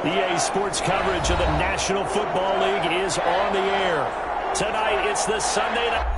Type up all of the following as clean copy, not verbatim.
EA Sports coverage of the National Football League is on the air. Tonight, it's the Sunday night.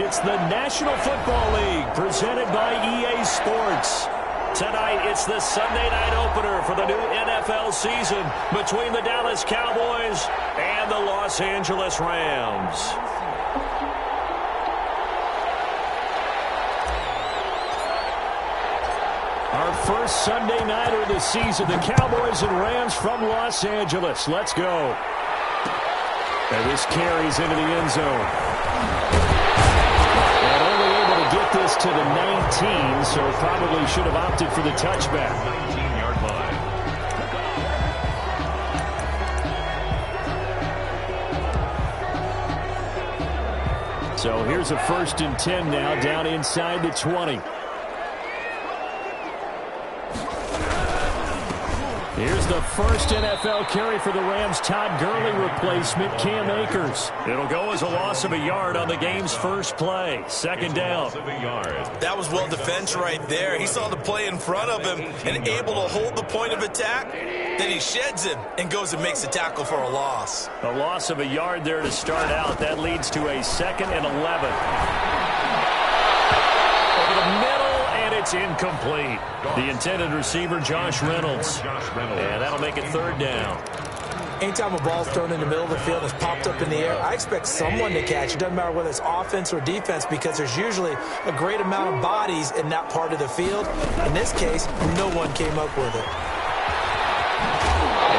It's the National Football League presented by EA Sports. Tonight, it's the Sunday night opener for the new NFL season between the Dallas Cowboys and the Los Angeles Rams. Our first Sunday nighter of the season, the Cowboys and Rams from Los Angeles. Let's go. And this carries into the end zone. Get this to the 19, so probably should have opted for the touchback. 19-yard line. So here's a 1st and 10 now, down inside the 20. Here's the first NFL carry for the Rams' Todd Gurley replacement, Cam Akers. It'll go as a loss of a yard on the game's first play. 2nd down. That was well defense right there. He saw the play in front of him and able to hold the point of attack. Then he sheds him and goes and makes a tackle for a loss. A loss of a yard there to start out. That leads to a 2nd and 11. Over the middle. It's incomplete. The intended receiver, Josh Reynolds. And that'll make it 3rd down. Anytime a ball's thrown in the middle of the field and is popped up in the air, I expect someone to catch. It doesn't matter whether it's offense or defense because there's usually a great amount of bodies in that part of the field. In this case, no one came up with it.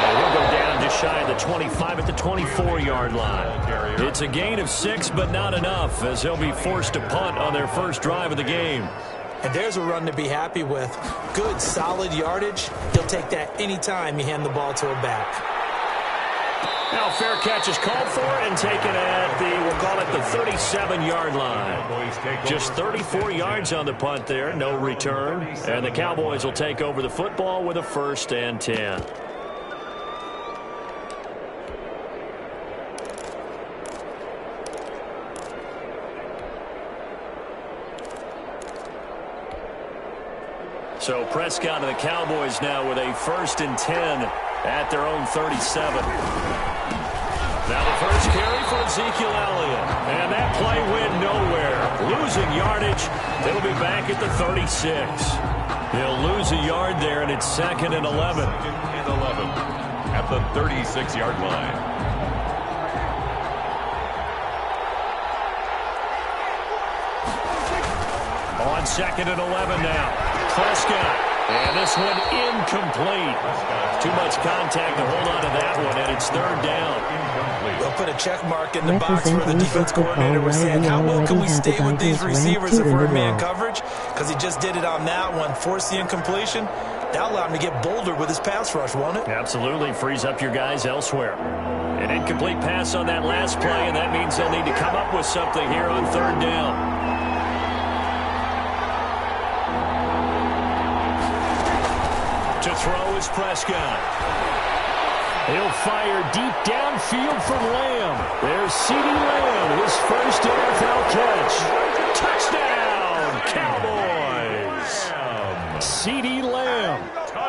And we'll go down just shy of the 25 at the 24-yard line. It's a gain of 6, but not enough as they'll be forced to punt on their first drive of the game. And there's a run to be happy with. Good, solid yardage. You'll take that anytime you hand the ball to a back. Now fair catch is called for and taken at the, we'll call it the 37-yard line. Just 34 yards on the punt there, no return. And the Cowboys will take over the football with a 1st and 10. So Prescott and the Cowboys now with a 1st and 10 at their own 37. Now the first carry for Ezekiel Elliott. And that play went nowhere. Losing yardage. They'll be back at the 36. They'll lose a yard there, and it's 2nd and 11. 2nd and 11 at the 36-yard line. On 2nd and 11 now. Prescott, and this one incomplete. Too much contact to hold on to that one, and it's 3rd down. incomplete. They'll put a check mark in the box where the defense coordinator was saying, how well can we stay with these receivers if we're in man coverage? Because he just did it on that one, forced the incompletion. That allowed him to get bolder with his pass rush, won't it? Absolutely. Frees up your guys elsewhere. An incomplete pass on that last play, and that means they'll need to come up with something here on third down. To throw is Prescott. He'll fire deep downfield for Lamb. There's CeeDee Lamb, his first NFL catch. Touchdown, Cowboys! CeeDee Lamb,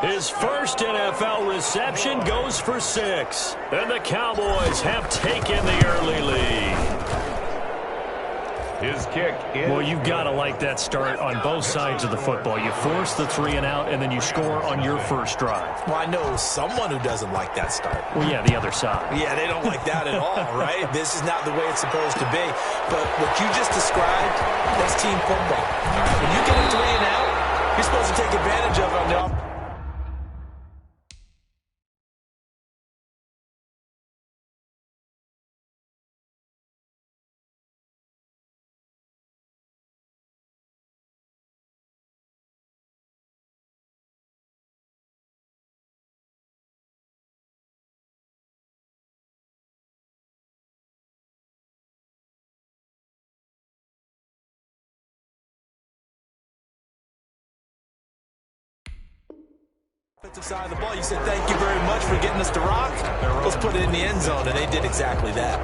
his first NFL reception, goes for 6. And the Cowboys have taken the early lead. His kick is... Well, you've got to like that start on both sides of the football. You force the 3 and out, and then you score on your first drive. Well, I know someone who doesn't like that start. Well, yeah, the other side. Yeah, they don't like that at all, right? This is not the way it's supposed to be. But what you just described, that's team football. All right, when you get a 3 and out, you're supposed to take advantage of it on the offense. Side of the ball, you said thank you very much for getting us to rock. Let's put it in the end zone, and they did exactly that.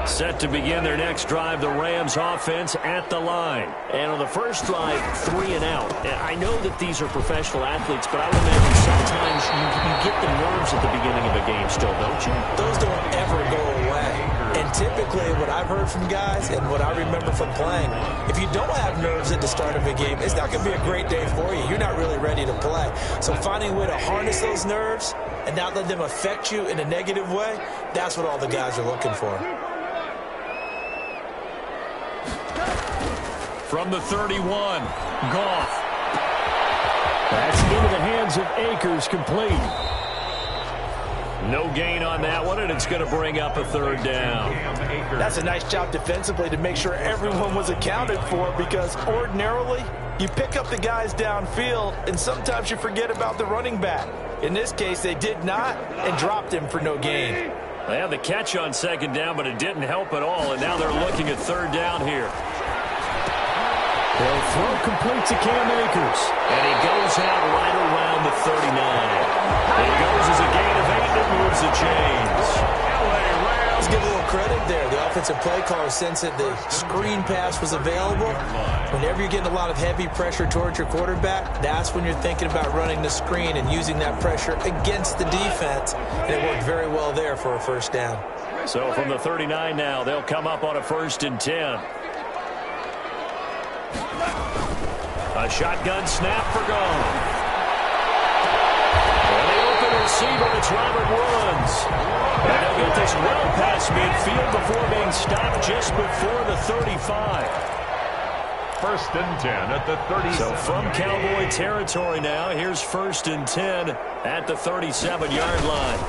Set to begin their next drive, the Rams offense at the line. And on the first drive, 3 and out. I know that these are professional athletes, but I would imagine sometimes you get the nerves at the beginning of a game still, don't you? Those don't ever go away. And typically what I've heard from guys and what I remember from playing, if you don't have nerves at the start of a game, it's not going to be a great day for you. You're not really ready to play. So finding a way to harness those nerves and not let them affect you in a negative way, that's what all the guys are looking for. From the 31, Goff. That's into the hands of Akers, complete. No gain on that one, and it's going to bring up a third down. That's a nice job defensively to make sure everyone was accounted for, because ordinarily you pick up the guys downfield and sometimes you forget about the running back. In this case, they did not and dropped him for no gain. They had the catch on second down, but it didn't help at all, and now they're looking at third down here. They'll throw complete to Cam Akers. And he goes out right around the 39. It goes as a gain of 8 and moves the chains. Let's give a little credit there. The offensive play caller sensed that the screen pass was available. Whenever you're getting a lot of heavy pressure towards your quarterback, that's when you're thinking about running the screen and using that pressure against the defense. And it worked very well there for a first down. So from the 39 now, they'll come up on a 1st and 10. A shotgun snap for Goff. And the open receiver, it's Robert Woods. And they'll get this well past midfield before being stopped just before the 35. 1st and 10 at the 37. So from Cowboy territory now, here's 1st and 10 at the 37-yard line.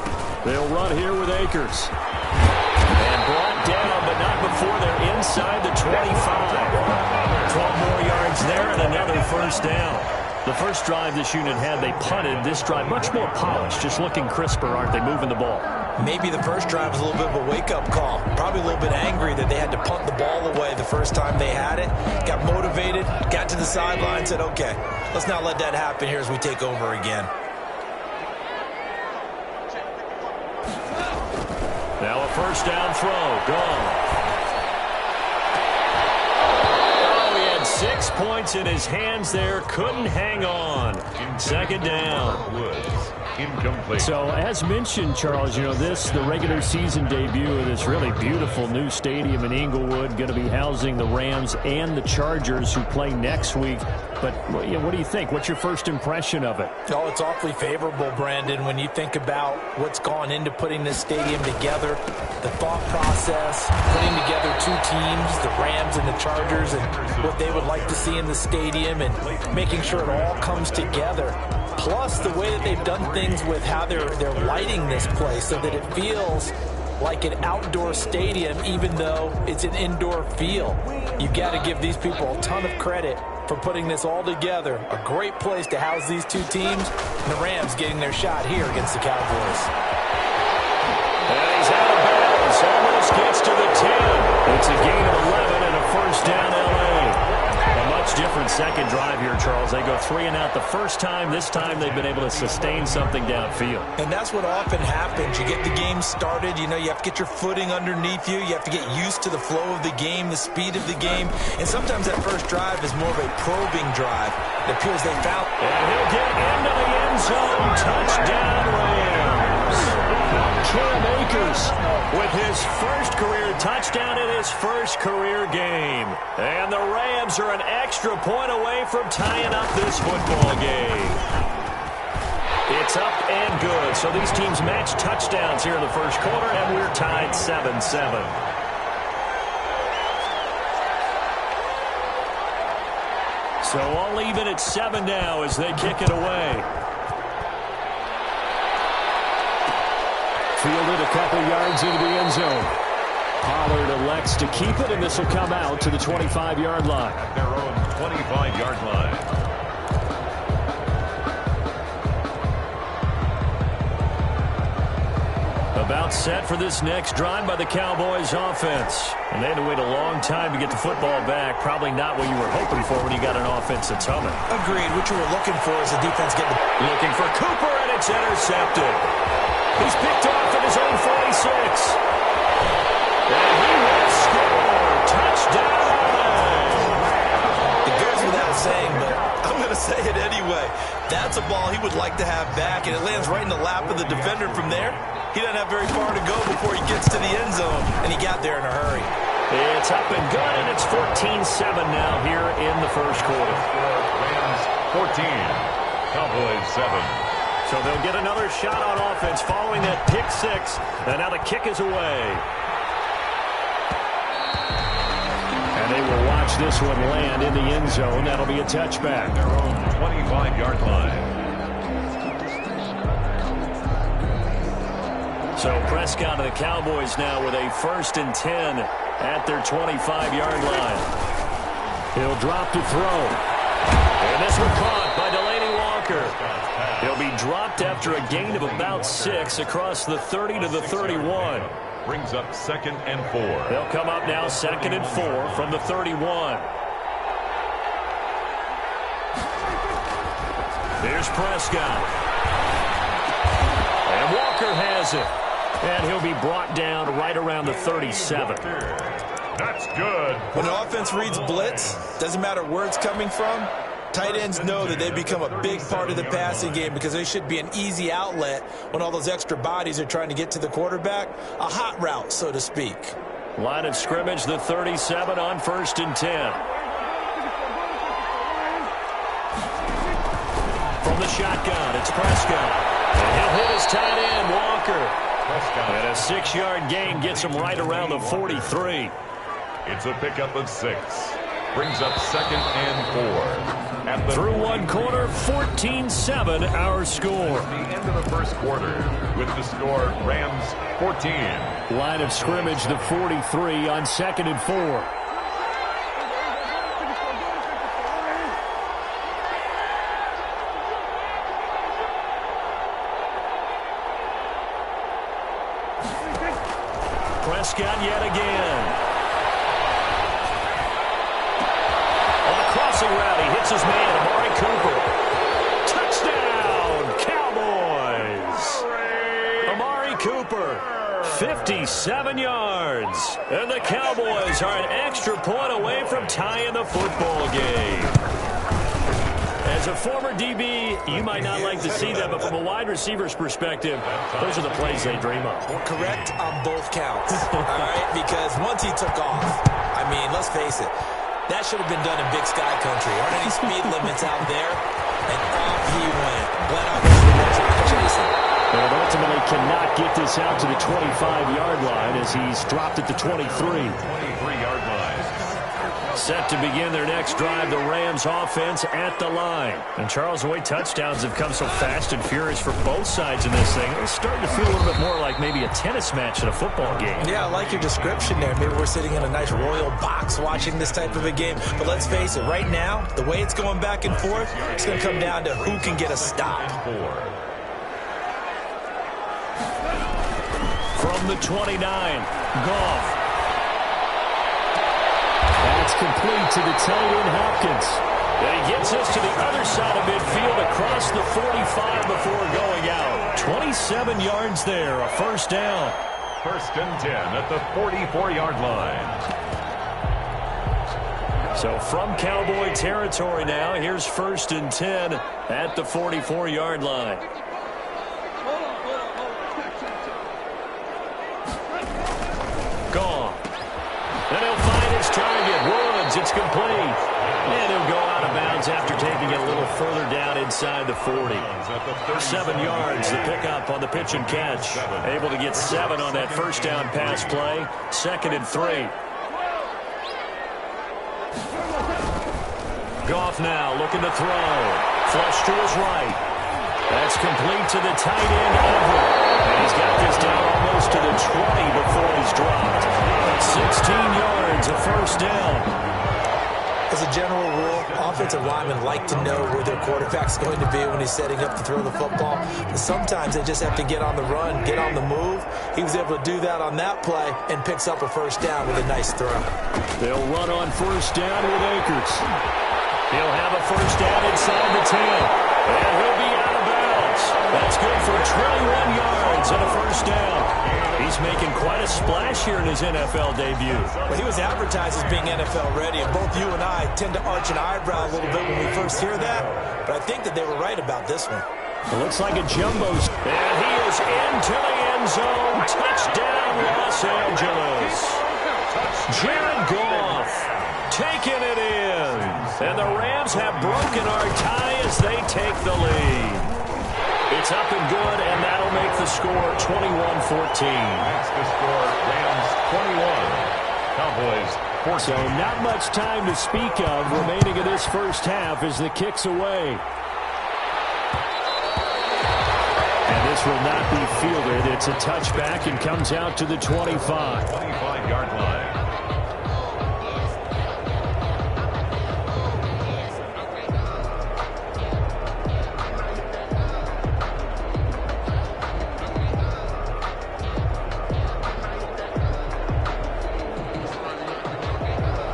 They'll run here with Akers. And brought down, but not before they're inside the 25. 12 more yards there and another 1st down. The first drive this unit had, they punted. This drive, much more polished, just looking crisper, aren't they, moving the ball? Maybe the first drive was a little bit of a wake-up call. Probably a little bit angry that they had to punt the ball away the first time they had it. Got motivated, got to the sideline, said, okay, let's not let that happen here as we take over again. Now a 1st down throw. Gone. 6 6 points in his hands there. Couldn't hang on. Second down. Woods. Incomplete. So, as mentioned, Charles, you know, the regular season debut of this really beautiful new stadium in Inglewood, going to be housing the Rams and the Chargers who play next week. But you know, what do you think? What's your first impression of it? Oh, it's awfully favorable, Brandon, when you think about what's gone into putting this stadium together, the thought process, putting together two teams, the Rams and the Chargers, and what they would like to see in the stadium, and making sure it all comes together. Plus, the way that they've done things with how they're lighting this place so that it feels like an outdoor stadium, even though it's an indoor feel. You've got to give these people a ton of credit for putting this all together. A great place to house these two teams, and the Rams getting their shot here against the Cowboys. And he's out of bounds. Almost gets to the 10. It's a gain of 11 and a first down, L.A. A much different second drive here, Charles. They go 3 and out the first time. This time they've been able to sustain something downfield. And that's what often happens. You get the game started. You know, you have to get your footing underneath you. You have to get used to the flow of the game, the speed of the game. And sometimes that first drive is more of a probing drive. It appears they found. And he'll get into the end zone. Touchdown, Rams. Cam Akers with his first career touchdown in his first career game. And the Rams are an extra point away from tying up this football game. It's up and good. So these teams match touchdowns here in the first quarter, and we're tied 7-7. So all even at 7 now as they kick it away. Fielded a couple yards into the end zone. Pollard elects to keep it, and this will come out to the 25-yard line. At their own 25-yard line. About set for this next drive by the Cowboys offense. And they had to wait a long time to get the football back. Probably not what you were hoping for when you got an offense that's humming. Agreed. What you were looking for is the defense getting the... Looking for Cooper, and it's intercepted. He's picked off at his own 46. And he will score. Touchdown. It goes without saying, but I'm going to say it anyway. That's a ball he would like to have back, and it lands right in the lap of the defender. From there, he doesn't have very far to go before he gets to the end zone, and he got there in a hurry. It's up and good, and it's 14-7 now here in the first quarter. Rams 14, Cowboys 7. So they'll get another shot on offense following that pick six, and now the kick is away. And they will watch this one land in the end zone. That'll be a touchback. Their own 25-yard line. So Prescott and the Cowboys now with a 1st and 10 at their 25-yard line. He'll drop to throw. And this one caught by Delaney Walker. He'll be dropped after a gain of about 6 across the 30 to the 31. Brings up 2nd and 4. They'll come up now 2nd and 4 from the 31. Here's Prescott. And Walker has it. And he'll be brought down right around the 37. That's good. When an offense reads blitz, doesn't matter where it's coming from, tight ends know that they become a big part of the passing game because they should be an easy outlet when all those extra bodies are trying to get to the quarterback. A hot route, so to speak. Line of scrimmage, the 37 on 1st and 10. From the shotgun, it's Prescott. And he'll hit his tight end, Walker. And a 6-yard gain gets him right around the 43. It's a pickup of 6. Brings up 2nd and 4. Through one quarter, 14-7 our score. At the end of the first quarter with the score Rams 14. Line of scrimmage, the 43 on 2nd and 4. Prescott yet again. On the crossing route, he hits his man, Amari Cooper. Touchdown, Cowboys. Amari Cooper, 57 yards. And the Cowboys are an extra point away from tying the football game. As a former DB, you might not like to see that, but from a wide receiver's perspective, those are the plays they dream of. Correct on both counts, all right? Because once he took off, I mean, let's face it, that should have been done in Big Sky Country. Aren't any speed limits out there? And off he went. Glenn obviously chasing. And ultimately cannot get this out to the 25-yard line as he's dropped at the 23. 23-yard line. Set to begin their next drive, the Rams offense at the line. And Charles, the way touchdowns have come so fast and furious for both sides in this thing, it's starting to feel a little bit more like maybe a tennis match at a football game. Yeah, I like your description there. Maybe we're sitting in a nice royal box watching this type of a game. But let's face it, right now, the way it's going back and forth, it's going to come down to who can get a stop. From the 29, Goff. That's complete to the tight end, Hopkins. And he gets us to the other side of midfield across the 45 before going out. 27 yards there, a first down. First and 10 at the 44-yard line. So from Cowboy territory now, here's first and 10 at the 44-yard line. Gone. And he'll find his target. Woods, it's complete. And he'll go out of bounds after taking it a little further down inside the 40. 7 yards, the pickup on the pitch and catch. Able to get 7 on that first down pass play. 2nd and 3. Goff now looking to throw. Flush to his right. That's complete to the tight end, Everett. And he's got this down almost to the 20 before he's dropped. 16 yards, a first down. As a general rule, offensive linemen like to know where their quarterback's going to be when he's setting up to throw the football. But sometimes they just have to get on the run, get on the move. He was able to do that on that play and picks up a first down with a nice throw. They'll run on first down with Akers. He'll have a first down inside the 10. And he'll be out of bounds. That's good for 21 yards and a first down. He's making quite a splash here in his NFL debut. Well, he was advertised as being NFL ready, and both you and I tend to arch an eyebrow a little bit when we first hear that. But I think that they were right about this one. It looks like a jumbo. And he is into the end zone. Touchdown, Los Angeles. Jared Goff taking it in. And the Rams have broken our tie as they take the lead. It's up and good, and that'll make the score 21-14. That's the score, Rams 21, Cowboys 14. So not much time to speak of remaining in this first half as the kick's away. And this will not be fielded. It's a touchback and comes out to the 25. 25-yard line.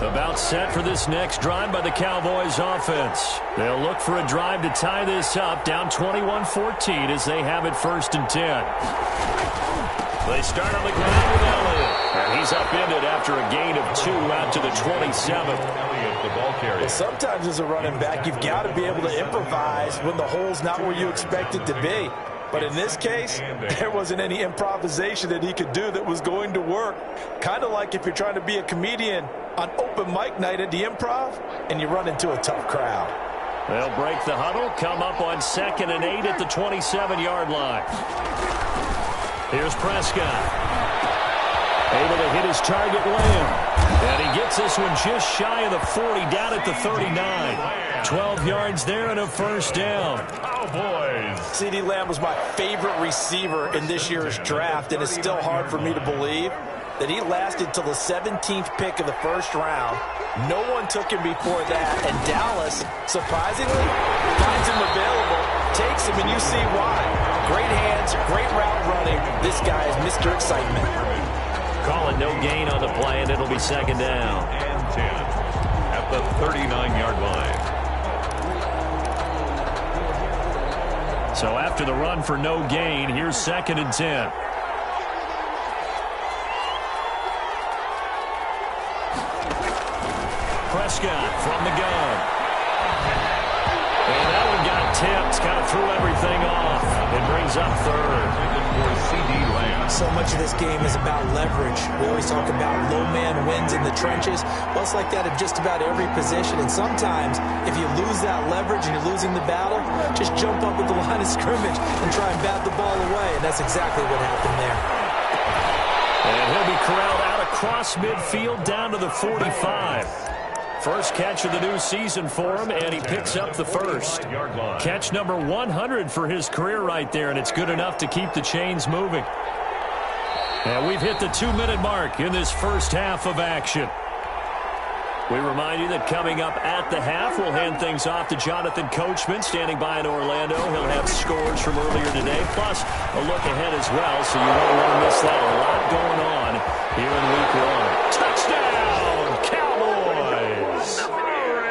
About set for this next drive by the Cowboys offense. They'll look for a drive to tie this up, down 21-14 as they have it first and 10. They start on the ground with Elliott. And he's upended after a gain of 2 out to the 27. Elliott, the ball carrier. Well, sometimes as a running back, you've got to be able to improvise when the hole's not where you expect it to be. But in this case, there wasn't any improvisation that he could do that was going to work. Kind of like if you're trying to be a comedian on open mic night at the Improv and you run into a tough crowd. They'll break the huddle, come up on 2nd and 8 at the 27-yard line. Here's Prescott. Able to hit his target, Lamb. And he gets this one just shy of the 40, down at the 39. 12 yards there and a first down. Cowboys. CeeDee Lamb was my favorite receiver in this year's draft, and it's still hard for me to believe that he lasted till the 17th pick of the first round. No one took him before that, and Dallas, surprisingly, finds him available, takes him, and you see why. Great hands, great route running. This guy is Mr. Excitement. Call it no gain on the play, and it'll be second down. And 10 at the 39-yard line. So after the run for no gain, here's 2nd and 10. Prescott from the gun. And that one got tipped. Kind of threw everything off. It brings up third. So much of this game is about leverage. We always talk about low man wins in the trenches. Well, it's like that at just about every position. And sometimes, if you lose that leverage and you're losing the battle, just jump up at the line of scrimmage and try and bat the ball away. And that's exactly what happened there. And he'll be corralled out across midfield down to the 45. First catch of the new season for him, and he picks up the first. Catch number 100 for his career right there, and it's good enough to keep the chains moving. And we've hit the 2-minute mark in this first half of action. We remind you that coming up at the half, we'll hand things off to Jonathan Coachman, standing by in Orlando. He'll have scores from earlier today, plus a look ahead as well, so you won't want to miss that. A lot going on here in Week 1. Touchdown, Cowboys!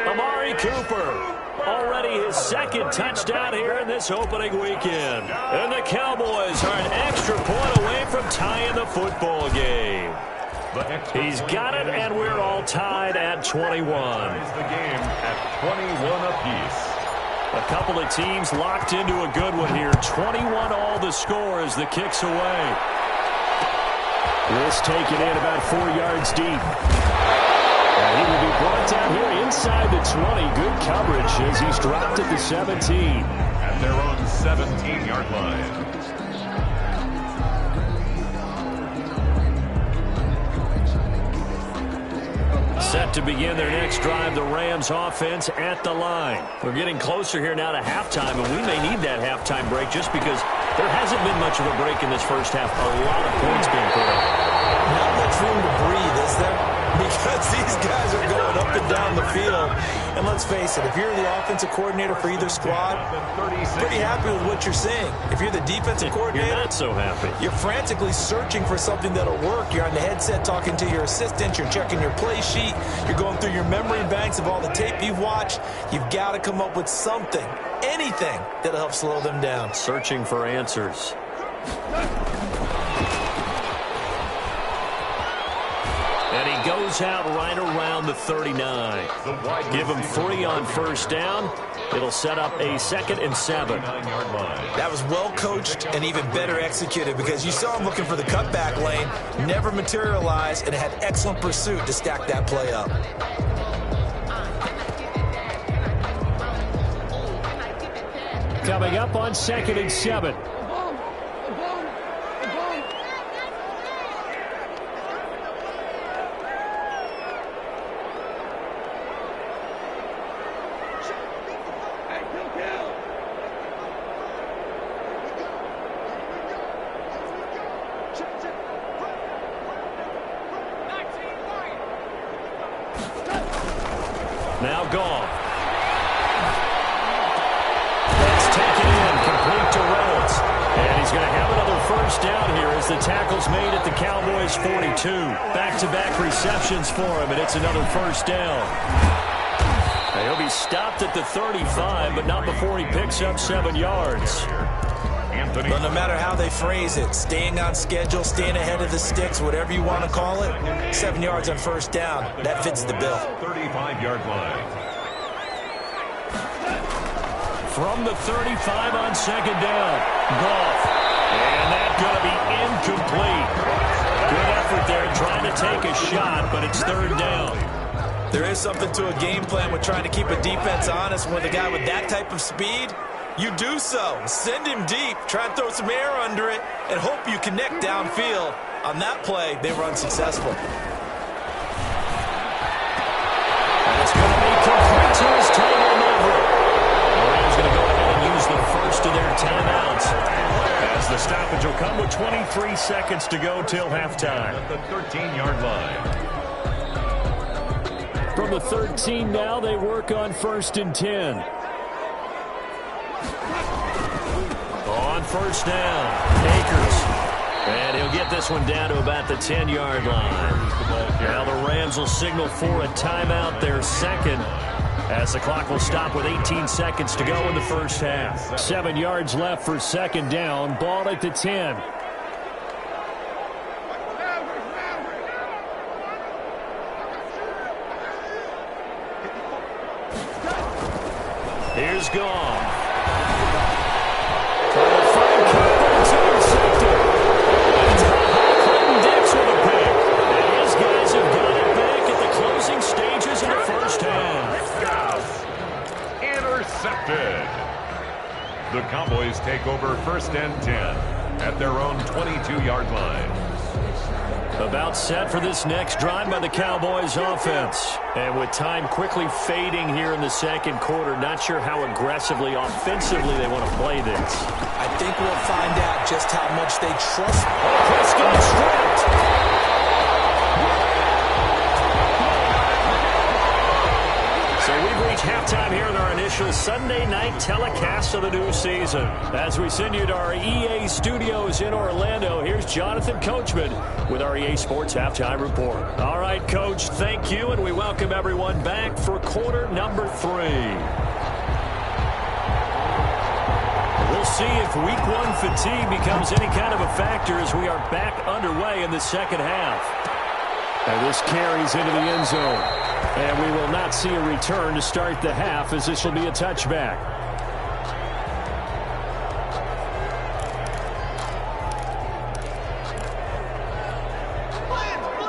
Amari Cooper, already his second touchdown here in this opening weekend. And the Cowboys are an extra point away from tying the football game. He's got it, and we're all tied at 21. The game at 21 apiece. A couple of teams locked into a good one here. 21 all the score as the kick's away. This taken in about 4 yards deep. And he will be brought down here inside the 20. Good coverage as he's dropped at the 17. At their own 17-yard line. Set to begin their next drive, the Rams offense at the line. We're getting closer here now to halftime, and we may need that halftime break just because there hasn't been much of a break in this first half. A lot of points being put up. Not much room to breathe, is there? Because these guys are going up and down the field. And let's face it, if you're the offensive coordinator for either squad, pretty happy with what you're seeing. If you're the defensive coordinator, you're not so happy. You're frantically searching for something that'll work. You're on the headset talking to your assistant. You're checking your play sheet. You're going through your memory banks of all the tape you've watched. You've got to come up with something, anything that'll help slow them down. Searching for answers. And he goes out right around the 39. Give him 3 on first down. It'll set up a 2nd and 7. That was well coached and even better executed because you saw him looking for the cutback lane, never materialized, and had excellent pursuit to stack that play up. Coming up on 2nd and 7. Now Goff. That's taken in, complete to Reynolds. And he's going to have another first down here as the tackle's made at the Cowboys' 42. Back-to-back receptions for him, and it's another first down. Now he'll be stopped at the 35, but not before he picks up 7 yards. But no matter how they phrase it, staying on schedule, staying ahead of the sticks, whatever you want to call it, 7 yards on first down, that fits the bill. 35-yard line. From the 35 on 2nd down, Goff. And that's going to be incomplete. Good effort there trying to take a shot, but it's 3rd down. There is something to a game plan with trying to keep a defense honest with a guy with that type of speed. You do so. Send him deep. Try and throw some air under it and hope you connect downfield. On that play, they were unsuccessful. And it's going to be complete to his tight end Everett. The Rams going to go ahead and use the first of their timeouts as the stoppage will come with 23 seconds to go till halftime. At the 13-yard line. From the 13 now, they work on 1st and 10. On first down, Akers. And he'll get this one down to about the 10-yard line. Now the Rams will signal for a timeout, their 2nd, as the clock will stop with 18 seconds to go in the first half. 7 yards left for 2nd down. Ball at the 10. Here's Gone. Trying to find Cooper. It's intercepted. It's Clinton Dix with a pick. And his guys have got it back at the closing stages of the first half. Intercepted. The Cowboys take over 1st and 10 at their own 22-yard line. About set for this next drive by the Cowboys offense. And with time quickly fading here in the second quarter, not sure how aggressively, offensively they want to play this. I think we'll find out just how much they trust. Prescott stripped. So we've reached halftime here in our initial Sunday night telecast of the new season. As we send you to our EA studios in Orlando, here's Jonathan Coachman with our EA Sports Halftime Report. All right, Coach, thank you, and we welcome everyone back for quarter number 3. We'll see if week 1 fatigue becomes any kind of a factor as we are back underway in the second half. And this carries into the end zone. And we will not see a return to start the half, as this will be a touchback.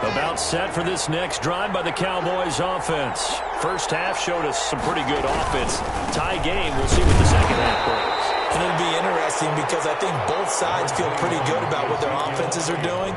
About set for this next drive by the Cowboys offense. First half showed us some pretty good offense. Tie game. We'll see what the second half brings. And it'll be interesting because I think both sides feel pretty good about what their offenses are doing.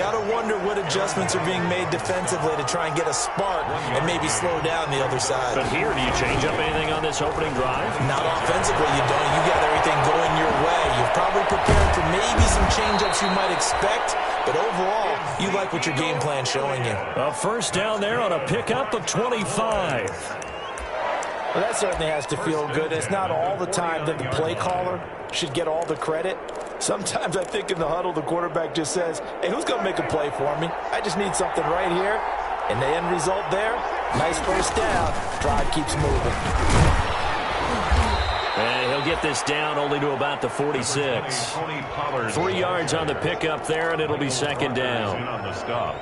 Got to wonder what adjustments are being made defensively to try and get a spark and maybe slow down the other side. But here, do you change up anything on this opening drive? Not offensively, you don't. You got everything going your way. You've probably prepared for maybe some change-ups you might expect, but overall, you like what your game plan's showing you. A first down there on a pickup of 25. Well, that certainly has to feel good. It's not all the time that the play caller should get all the credit. Sometimes I think in the huddle, the quarterback just says, hey, who's going to make a play for me? I just need something right here. And the end result there, nice first down. Drive keeps moving. And he'll get this down only to about the 46. 3 yards on the pickup there, and it'll be second down.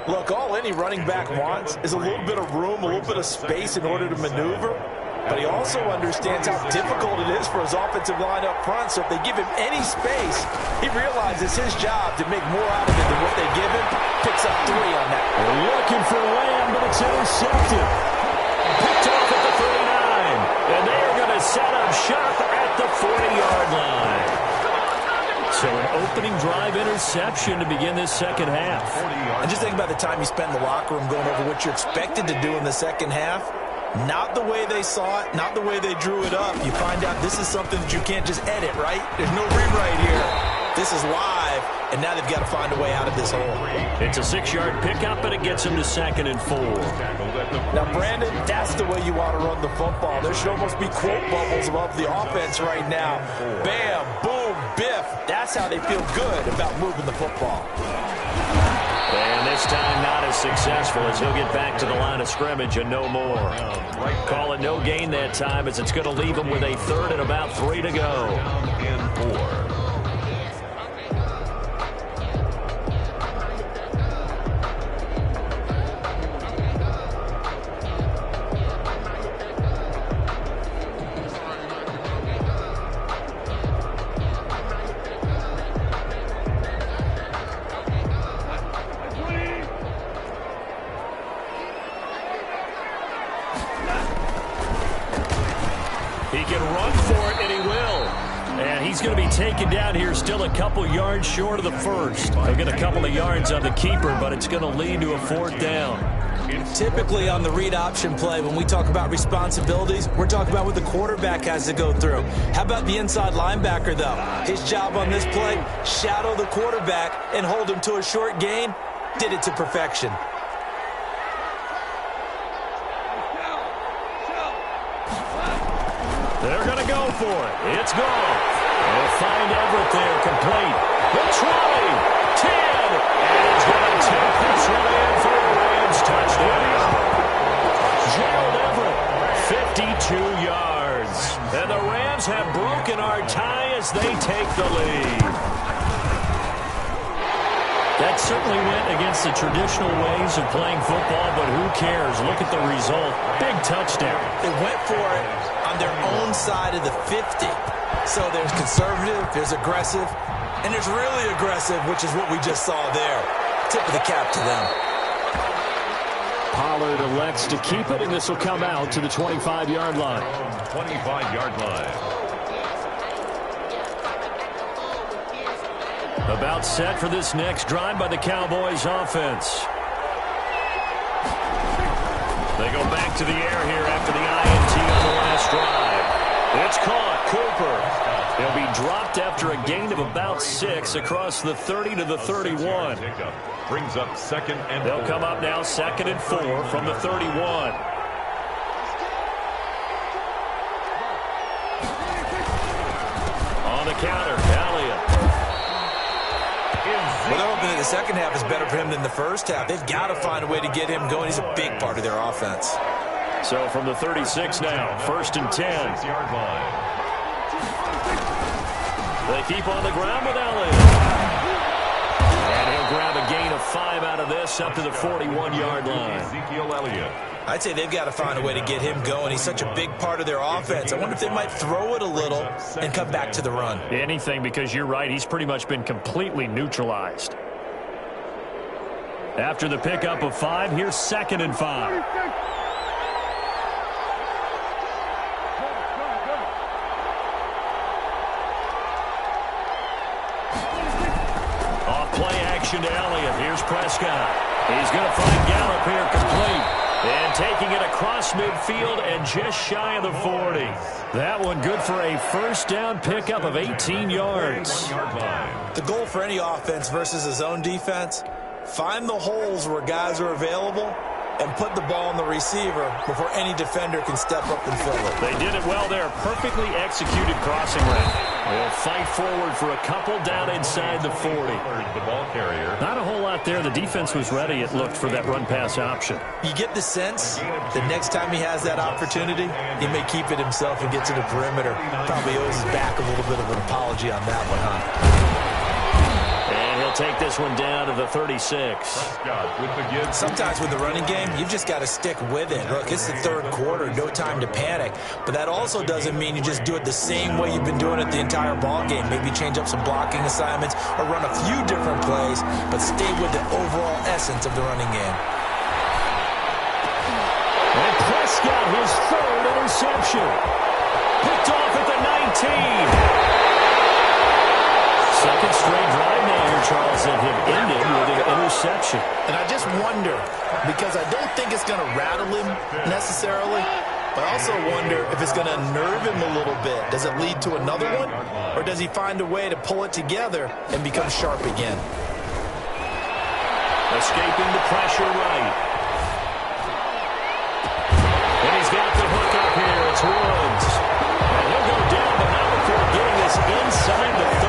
Look, all any running back wants is a little bit of room, a little bit of space in order to maneuver. But he also understands how difficult it is for his offensive line up front. So if they give him any space, he realizes his job to make more out of it than what they give him. Picks up 3 on that. They're looking for Lamb, but it's intercepted. Picked off at the 39. And they are going to set up shop at the 40-yard line. So an opening drive interception to begin this second half. And just think about the time you spend in the locker room going over what you're expected to do in the second half. Not the way they saw it, not the way they drew it up. You find out this is something that you can't just edit, right? There's no rewrite here. This is live, and now they've got to find a way out of this hole. It's a 6-yard pickup, and it gets them to 2nd and 4. Now, Brandon, that's the way you want to run the football. There should almost be quote bubbles above the offense right now. Bam, boom, biff. That's how they feel good about moving the football. And this time not as successful as he'll get back to the line of scrimmage and no more. Call it no gain that time as it's going to leave him with a 3rd and about 3 to go. And 4. He can run for it, and he will. And he's going to be taken down here still a couple yards short of the first. He'll get a couple of yards on the keeper, but it's going to lead to a 4th down. Typically on the read option play, when we talk about responsibilities, we're talking about what the quarterback has to go through. How about the inside linebacker, though? His job on this play, shadow the quarterback and hold him to a short gain. Did it to perfection. They're going to go for it. It's gone. They'll find Everett there, complete. The 20, 10, and he's going to take this one in for a Rams touchdown. Gerald Everett, 52 yards. And the Rams have broken our tie as they take the lead. That certainly went against the traditional ways of playing football, but who cares? Look at the result. Big touchdown. They went for it on their own side of the 50. So there's conservative, there's aggressive, and there's really aggressive, which is what we just saw there. Tip of the cap to them. Pollard elects to keep it, and this will come out to the 25-yard line. 25-yard line. About set for this next drive by the Cowboys offense. They go back to the air here after the INT on the last drive. It's caught. Cooper. He'll be dropped after a gain of about 6 across the 30 to the 31. Brings up second and They'll 4. come up now 2nd and 4 from the 31. On the counter, Elliott. Well, they're hoping that the second half is better for him than the first half. They've got to find a way to get him going. He's a big part of their offense. So from the 36 now, 1st and 10. 6-yard line. They keep on the ground with Elliott. And he'll grab a gain of 5 out of this up to the 41-yard line. Ezekiel Elliott. I'd say they've got to find a way to get him going. He's such a big part of their offense. I wonder if they might throw it a little and come back to the run. Anything, because you're right, he's pretty much been completely neutralized. After the pickup of 5, here's 2nd and 5. Play action to Elliott. Here's Prescott. He's going to find Gallup here complete. And taking it across midfield and just shy of the 40. That one good for a first down pickup of 18 yards. The goal for any offense versus a zone defense, find the holes where guys are available and put the ball on the receiver before any defender can step up and fill it. They did it well there. Perfectly executed crossing route. They'll fight forward for a couple down inside the 40. The ball carrier. Not a whole lot there. The defense was ready, it looked, for that run-pass option. You get the sense that next time he has that opportunity, he may keep it himself and get to the perimeter. Probably owes his back a little bit of an apology on that one, huh? And he'll take this one down to the 36. Sometimes with the running game, you've just got to stick with it. Look, it's the 3rd quarter, no time to panic. But that also doesn't mean you just do it the same way you've been doing it the entire ball game. Maybe change up some blocking assignments or run a few different plays, but stay with the overall essence of the running game. And Prescott, his 3rd interception. Picked off at the 19. Second straight drive now here, Charles, that have ended with an interception. And I just wonder, because I don't think it's going to rattle him necessarily, but I also wonder if it's going to nerve him a little bit. Does it lead to another one, or does he find a way to pull it together and become sharp again? Escaping the pressure right. And he's got the hook up here. It's Woods. And he'll go down, but not before getting this inside the 30.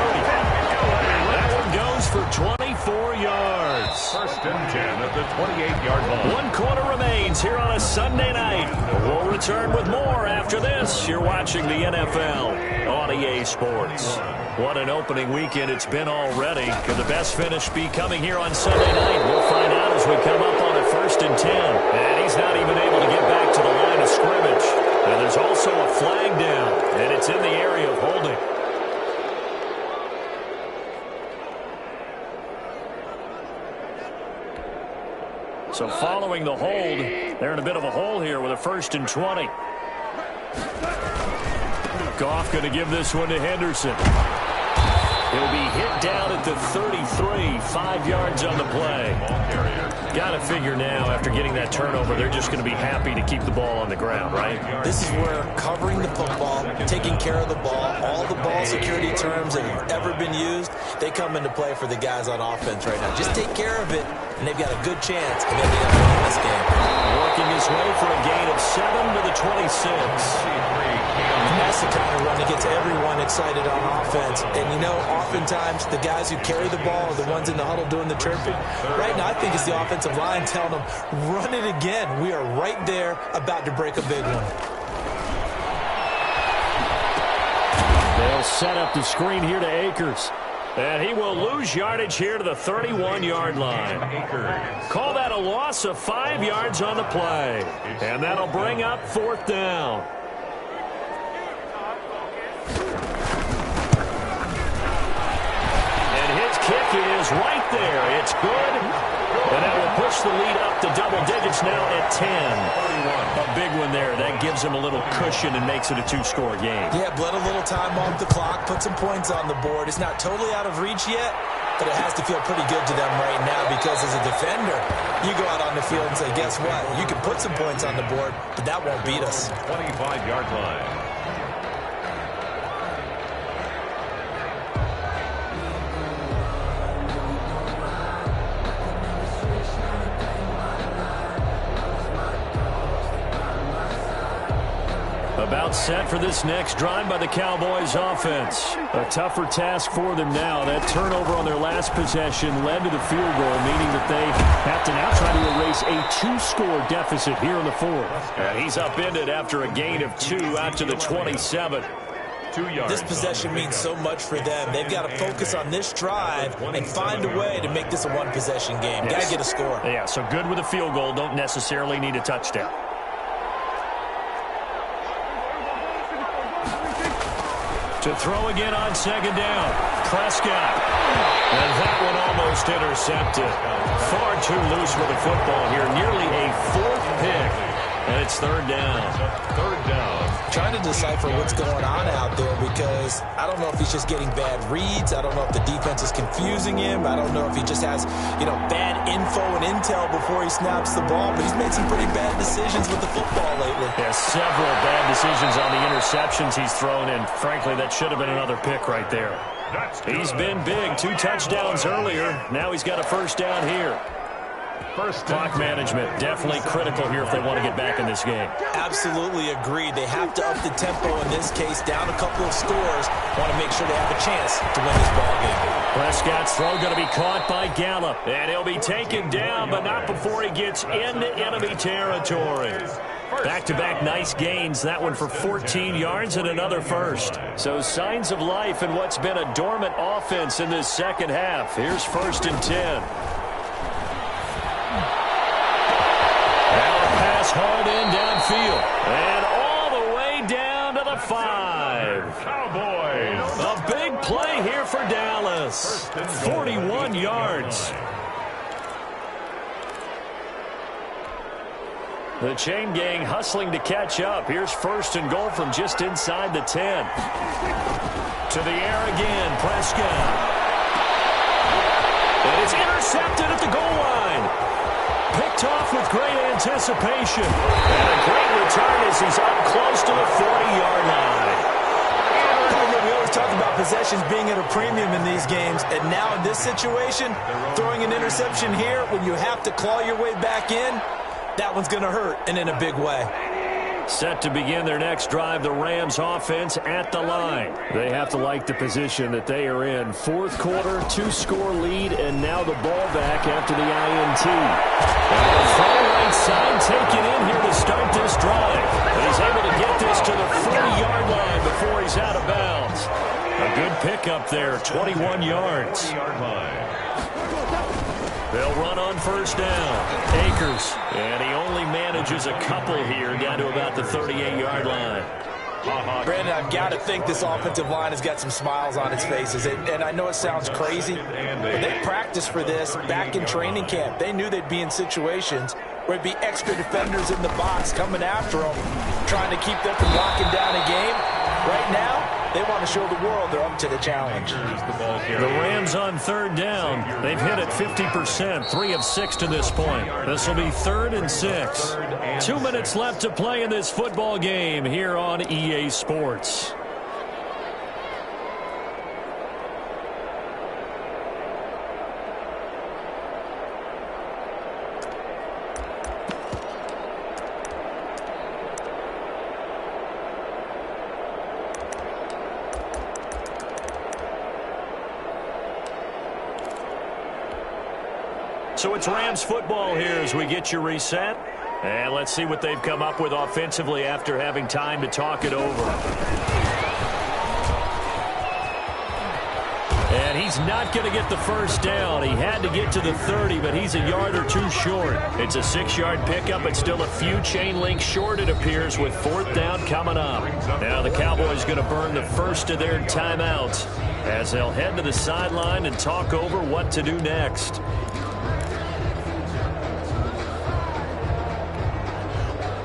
That one goes for 24 yards. 1st and 10 at the 28-yard line. 1 quarter remains here on a Sunday night. We'll return with more after this. You're watching the NFL on EA Sports. What an opening weekend it's been already. Could the best finish be coming here on Sunday night? We'll find out as we come up on a 1st and 10. And he's not even able to get back to the line of scrimmage. And there's also a flag down, and it's in the area of holding. So following the hold, they're in a bit of a hole here with a 1st and 20. Goff going to give this one to Henderson. He'll be hit down at the 33, 5 yards on the play. Got to figure now, after getting that turnover, they're just going to be happy to keep the ball on the ground, right? This is where covering the football, taking care of the ball, all the ball security terms that have ever been used, they come into play for the guys on offense right now. Just take care of it, and they've got a good chance of ending up winning this game. Working his way for a gain of 7 to the 26. And that's the kind of run that gets everyone excited on offense. And, you know, oftentimes the guys who carry the ball are the ones in the huddle doing the chirping. Right now, I think it's the offensive line telling them, run it again. We are right there about to break a big one. They'll set up the screen here to Akers. And he will lose yardage here to the 31-yard line. Call that a loss of 5 yards on the play. And that'll bring up 4th down. And his kick is right there. It's good. And that will push the lead up to double digits now at 10. A big one there. That gives him a little cushion and makes it a 2-score game. Yeah, bled a little time off the clock, put some points on the board. It's not totally out of reach yet, but it has to feel pretty good to them right now because as a defender, you go out on the field and say, guess what? You can put some points on the board, but that won't beat us. 25-yard line. About set for this next drive by the Cowboys offense. A tougher task for them now. That turnover on their last possession led to the field goal, meaning that they have to now try to erase a 2-score deficit here in the 4th. And he's upended after a gain of 2 out to the 27. 2 yards. This possession means so much for them. They've got to focus on this drive and find a way to make this a one-possession game. Got to get a score. Yeah, so good with a field goal. Don't necessarily need a touchdown. To throw again on 2nd down. Prescott. And that one almost intercepted. Far too loose with the football here. Nearly a 4th pick. And it's 3rd down. 3rd down. Trying to decipher what's going on out there because I don't know if he's just getting bad reads. I don't know if the defense is confusing him. I don't know if he just has, bad info and intel before he snaps the ball. But he's made some pretty bad decisions with the football lately. Yeah, several bad decisions on the interceptions he's thrown in. Frankly, that should have been another pick right there. He's been big. 2 touchdowns earlier. Now he's got a 1st down here. Clock management, definitely critical here if they want to get back in this game. Absolutely agreed. They have to up the tempo in this case, down a couple of scores. Want to make sure they have a chance to win this ball game. Prescott's throw going to be caught by Gallup. And he'll be taken down, but not before he gets into enemy territory. Back-to-back nice gains. That one for 14 yards and another 1st. So signs of life in what's been a dormant offense in this second half. Here's 1st and 10. Hauled in downfield. And all the way down to the 5. Cowboys. A big play here for Dallas. 41 yards. The chain gang hustling to catch up. Here's 1st and goal from just inside the 10. To the air again, Prescott. And it's intercepted at the goal line. Picked off with great anticipation. And a great return as he's up close to the 40-yard line. We always talk about possessions being at a premium in these games. And now in this situation, throwing an interception here when you have to claw your way back in, that one's going to hurt, and in a big way. Set to begin their next drive, the Rams offense at the line. They have to like the position that they are in. 4th quarter, 2-score lead, and now the ball back after the INT. And the far right side taken in here to start this drive. But he's able to get this to the 40-yard line before he's out of bounds. A good pickup there, 21 yards. They'll run on 1st down. Akers. And he only manages a couple here down to about the 38-yard line. Brandon, I've got to think this offensive line has got some smiles on its faces. And I know it sounds crazy, but they practiced for this back in training camp. They knew they'd be in situations where it'd be extra defenders in the box coming after them, trying to keep them from locking down a game. Right now, they want to show the world they're up to the challenge. The Rams on 3rd down. They've hit it 50%, 3 of 6 to this point. This will be 3rd and 6. 2 minutes left to play in this football game here on EA Sports. So it's Rams football here as we get you reset. And let's see what they've come up with offensively after having time to talk it over. And he's not going to get the first down. He had to get to the 30, but he's a yard or two short. It's a 6-yard pickup, but still a few chain links short, it appears, with 4th down coming up. Now the Cowboys going to burn the first of their timeouts as they'll head to the sideline and talk over what to do next.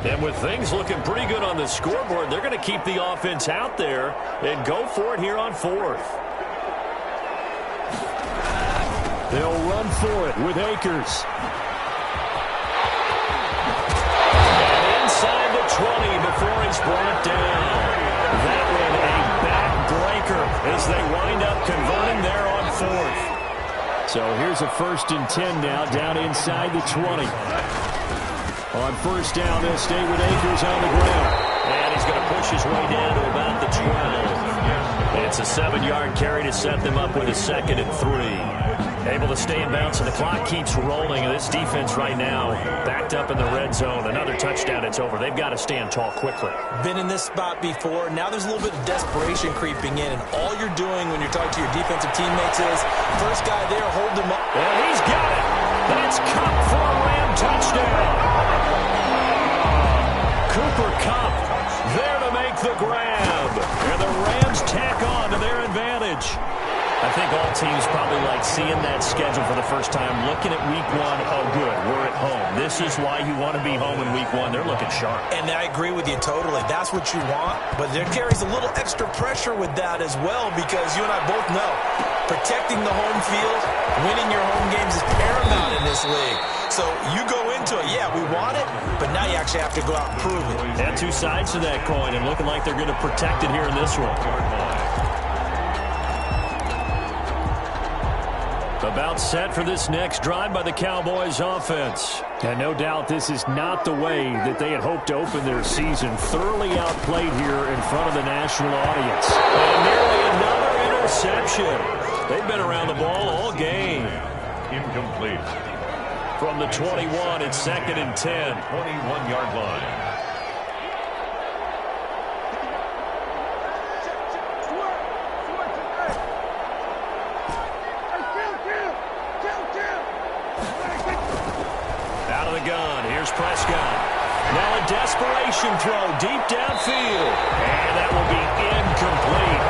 And with things looking pretty good on the scoreboard, they're going to keep the offense out there and go for it here on 4th. They'll run for it with Akers. And inside the 20 before he's brought down. That one a back-breaker as they wind up converting there on 4th. So here's a 1st and 10 now down inside the 20. On 1st down, they'll stay with Akers on the ground. And he's going to push his way down to about the 12. It's a 7-yard carry to set them up with a 2nd and 3. Able to stay in bounds, and the clock keeps rolling. And this defense right now backed up in the red zone. Another touchdown, it's over. They've got to stand tall quickly. Been in this spot before. Now there's a little bit of desperation creeping in. And all you're doing when you're talking to your defensive teammates is, first guy there, hold him up. And he's got it. That's Kupp for a Ram touchdown. Cooper Kupp there to make the grab. And the Rams tack on to their advantage. I think all teams probably like seeing that schedule for the first time, looking at week 1. Oh, good, we're at home. This is why you want to be home in week 1. They're looking sharp. And I agree with you totally. That's what you want. But there carries a little extra pressure with that as well, because you and I both know protecting the home field, winning your home games is paramount in this league. So you go into it, yeah, we want it, but now you actually have to go out and prove it. And two sides to that coin, and looking like they're going to protect it here in this one. About set for this next drive by the Cowboys offense. And no doubt this is not the way that they had hoped to open their season. Thoroughly outplayed here in front of the national audience. And nearly another interception. They've been around the ball all game. Incomplete. From the 21, it's 2nd and 10. 21-yard line. Prescott. Now a desperation throw deep downfield. And that will be incomplete.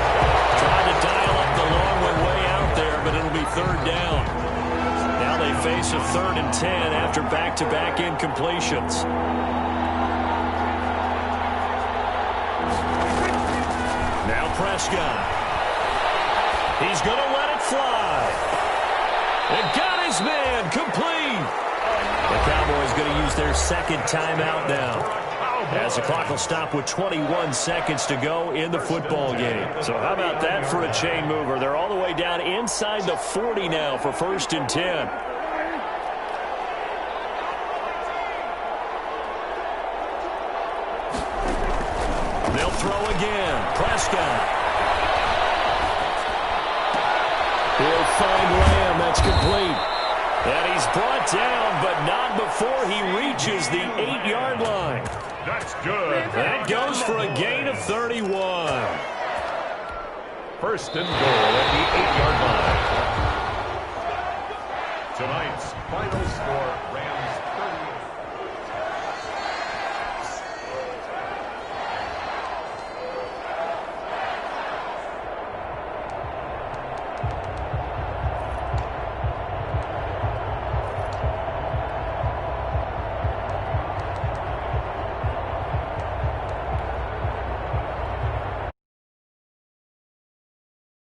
Tried to dial up the long way out there, but it'll be 3rd down. Now they face a 3rd and 10 after back-to-back incompletions. Now Prescott. He's going to let it fly. And got his man complete. The Cowboys going to use their 2nd timeout now, as the clock will stop with 21 seconds to go in the football game. So how about that for a chain mover? They're all the way down inside the 40 now for 1st and 10. They'll throw again. Prescott. He'll find Lamb. That's complete. And he's brought down, but not before he reaches the 8-yard line. That's good. That goes for a gain of 31. 1st and goal at the 8-yard line. Tonight's final score, Rams 30.